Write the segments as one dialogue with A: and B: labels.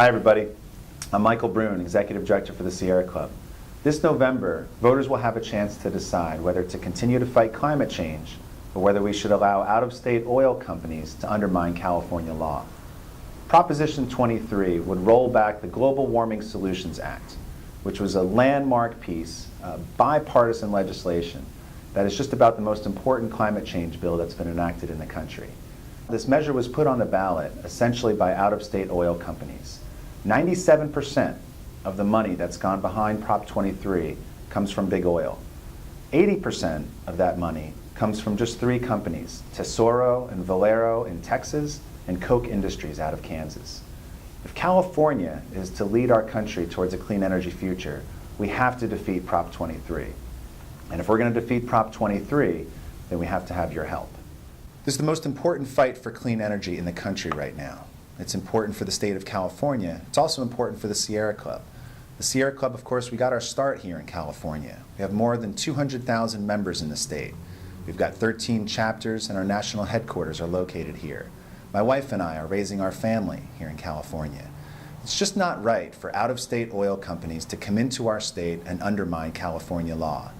A: Hi everybody, I'm Michael Brune, Executive Director for the Sierra Club. This November, voters will have a chance to decide whether to continue to fight climate change or whether we should allow out-of-state oil companies to undermine California law. Proposition 23 would roll back the Global Warming Solutions Act, which was a landmark piece of bipartisan legislation that is just about the most important climate change bill that's been enacted in the country. This measure was put on the ballot essentially by out-of-state oil companies. 97% of the money that's gone behind Prop 23 comes from big oil. 80% of that money comes from just three companies, Tesoro and Valero in Texas and Koch Industries out of Kansas. If California is to lead our country towards a clean energy future, we have to defeat Prop 23. And if we're going to defeat Prop 23, then we have to have your help. This is the most important fight for clean energy in the country right now. It's important for the state of California. It's also important for the Sierra Club. The Sierra Club, of course, we got our start here in California. We have more than 200,000 members in the state. We've got 13 chapters and our national headquarters are located here. My wife and I are raising our family here in California. It's just not right for out-of-state oil companies to come into our state and undermine California law.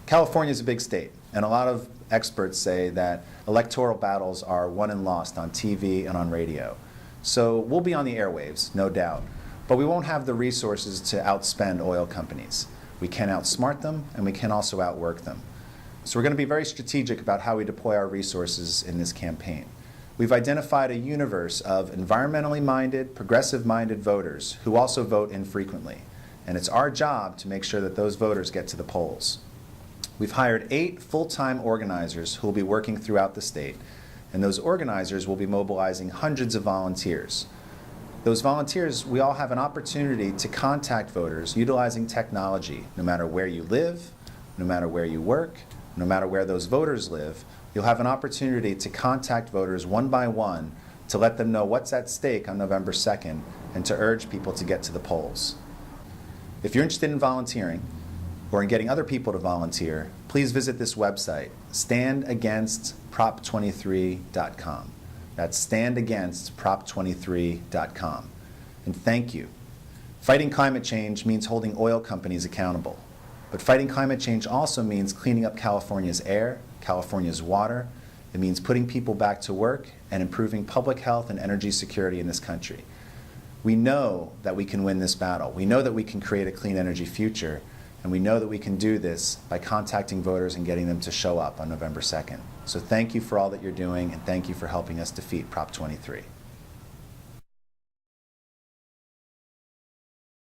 A: California is a big state, and a lot of experts say that electoral battles are won and lost on TV and on radio. So we'll be on the airwaves, no doubt, but we won't have the resources to outspend oil companies. We can outsmart them, and we can also outwork them. So we're going to be very strategic about how we deploy our resources in this campaign. We've identified a universe of environmentally minded, progressive-minded voters who also vote infrequently, and it's our job to make sure that those voters get to the polls. We've hired 8 full-time organizers who will be working throughout the state, and those organizers will be mobilizing hundreds of volunteers. Those volunteers, we all have an opportunity to contact voters utilizing technology. No matter where you live, no matter where you work, no matter where those voters live, you'll have an opportunity to contact voters one by one to let them know what's at stake on November 2nd and to urge people to get to the polls. If you're interested in volunteering, or in getting other people to volunteer, please visit this website, standagainstprop23.com. That's standagainstprop23.com. And thank you. Fighting climate change means holding oil companies accountable. But fighting climate change also means cleaning up California's air, California's water. It means putting people back to work and improving public health and energy security in this country. We know that we can win this battle. We know that we can create a clean energy future. And we know that we can do this by contacting voters and getting them to show up on November 2nd. So thank you for all that you're doing, and thank you for helping us defeat Prop 23.